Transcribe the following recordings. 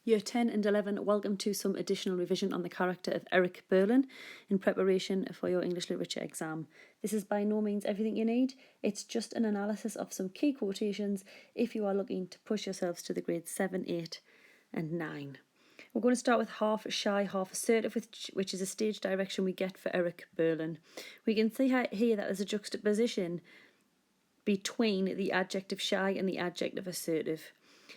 Year 10 and 11, welcome to some additional revision on the character of Eric Birling in preparation for your English Literature exam. This is by no means everything you need, it's just an analysis of some key quotations if you are looking to push yourselves to the grades 7, 8 and 9. We're going to start with half shy, half assertive, which is a stage direction we get for Eric Birling. We can see here that there's a juxtaposition between the adjective shy and the adjective assertive.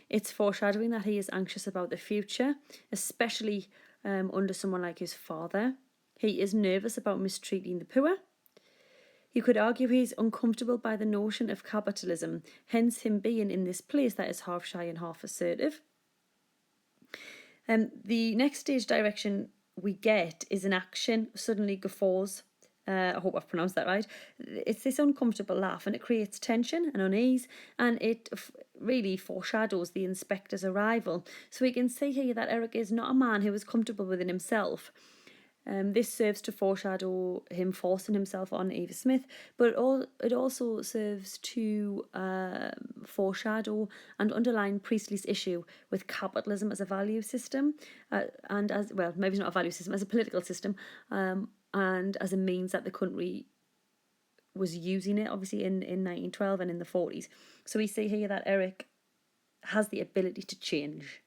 It's foreshadowing that he is anxious about the future, especially under someone like his father. He is nervous about mistreating the poor. You could argue he's uncomfortable by the notion of capitalism, hence him being in this place that is half shy and half assertive. The next stage direction we get is an action, suddenly guffaws. I hope I've pronounced that right. It's this uncomfortable laugh, and it creates tension and unease, and it really foreshadows the inspector's arrival. So we can see here that Eric is not a man who is comfortable within himself. This serves to foreshadow him forcing himself on Eva Smith, but it also serves to foreshadow and underline Priestley's issue with capitalism as a value system, and as well, maybe not a value system, as a political system, and as a means that the country was using it, obviously in 1912 and in the 40s. So we see here that Eric has the ability to change.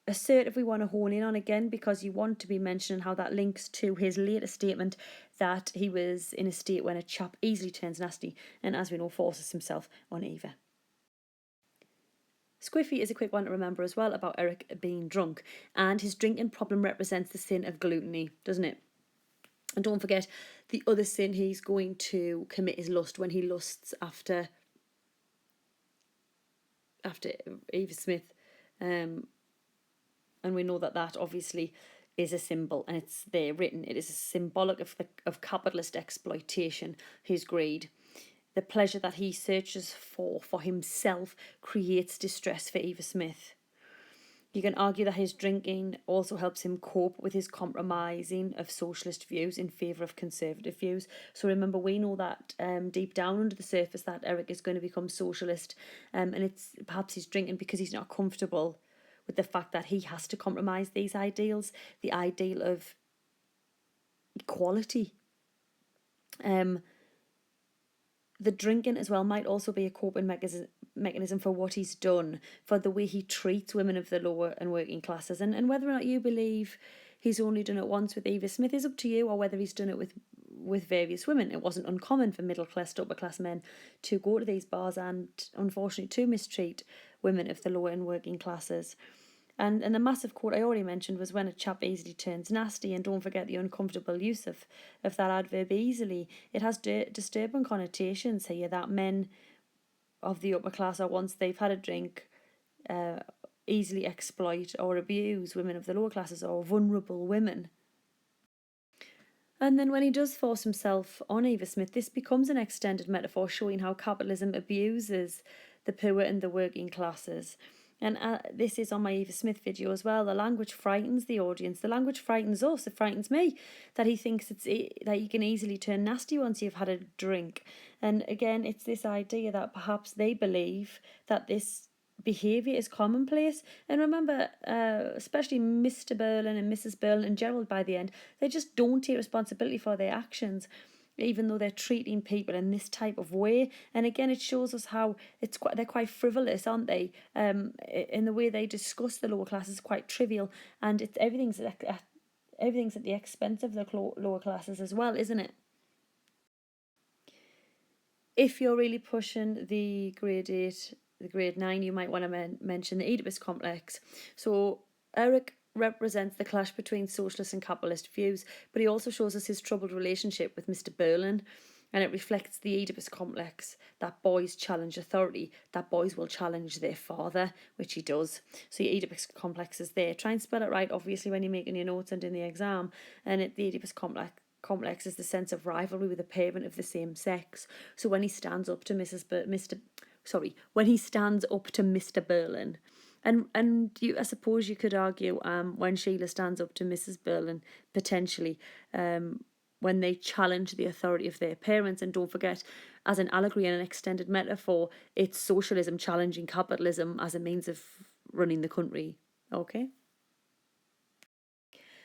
Assertive we want to hone in on again, because you want to be mentioning how that links to his later statement that he was in a state when a chap easily turns nasty and, as we know, forces himself on Eva. Squiffy is a quick one to remember as well about Eric being drunk, and his drinking problem represents the sin of gluttony, doesn't it? And don't forget, the other sin he's going to commit is lust, when he lusts after Eva Smith, and we know that that obviously is a symbol, and it's there written. It is symbolic of capitalist exploitation, his greed. The pleasure that he searches for himself creates distress for Eva Smith. You can argue that his drinking also helps him cope with his compromising of socialist views in favour of conservative views. So remember, we know that deep down under the surface that Eric is going to become socialist, and it's perhaps he's drinking because he's not comfortable with the fact that he has to compromise these ideals, the ideal of equality. The drinking as well might also be a coping mechanism for what he's done, for the way he treats women of the lower and working classes. And whether or not you believe he's only done it once with Eva Smith is up to you, or whether he's done it with various women. It wasn't uncommon for middle class to upper class men to go to these bars and, unfortunately, to mistreat women of the lower and working classes. And the massive quote I already mentioned was when a chap easily turns nasty, and don't forget the uncomfortable use of that adverb easily. It has disturbing connotations here that men of the upper class are, once they've had a drink, easily exploit or abuse women of the lower classes or vulnerable women. And then when he does force himself on Eva Smith, this becomes an extended metaphor showing how capitalism abuses the poor and the working classes. And this is on my Eva Smith video as well. The language frightens the audience. The language frightens us. It frightens me that he thinks that you can easily turn nasty once you've had a drink. And again, it's this idea that perhaps they believe that this behaviour is commonplace. And remember, especially Mr. Birling and Mrs. Birling and Gerald, by the end, they just don't take responsibility for their actions, even though they're treating people in this type of way. And again, it shows us how they're quite frivolous, aren't they? In the way they discuss the lower class is quite trivial, and everything's at the expense of the lower classes as well, isn't it? If you're really pushing the grade 8, the grade 9, you might want to mention the Oedipus complex. So Eric represents the clash between socialist and capitalist views, but he also shows us his troubled relationship with Mr. Birling, and it reflects the Oedipus complex, that boys challenge authority, that boys will challenge their father, which he does. So the Oedipus complex is there. Try and spell it right, obviously, when you're making your notes and in the exam. And the Oedipus complex is the sense of rivalry with a parent of the same sex. So when he stands up to when he stands up to Mr. Birling, and I suppose you could argue when Sheila stands up to Mrs. Birling, potentially, when they challenge the authority of their parents. And don't forget, as an allegory and an extended metaphor, it's socialism challenging capitalism as a means of running the country. Okay.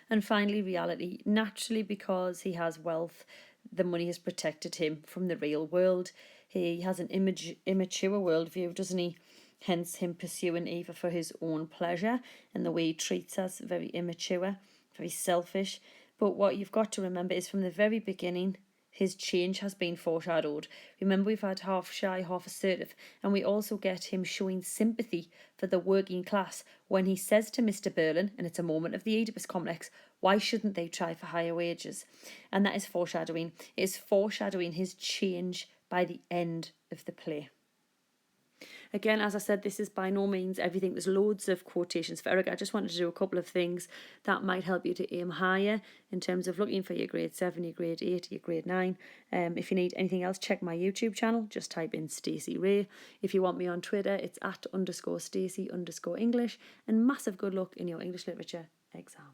And finally, reality. Naturally, because he has wealth, the money has protected him from the real world. He has an immature worldview, doesn't he? Hence, him pursuing Eva for his own pleasure, and the way he treats us, very immature, very selfish. But what you've got to remember is from the very beginning, his change has been foreshadowed. Remember, we've had half shy, half assertive, and we also get him showing sympathy for the working class when he says to Mr. Birling, and it's a moment of the Oedipus complex, why shouldn't they try for higher wages? And that is foreshadowing. It is foreshadowing his change by the end of the play. Again, as I said, this is by no means everything. There's loads of quotations for Eric. I just wanted to do a couple of things that might help you to aim higher in terms of looking for your grade 7, your grade 8, your grade 9. If you need anything else, check my YouTube channel. Just type in Stacey Ray. If you want me on Twitter, it's @_Stacey_English. And massive good luck in your English literature exam.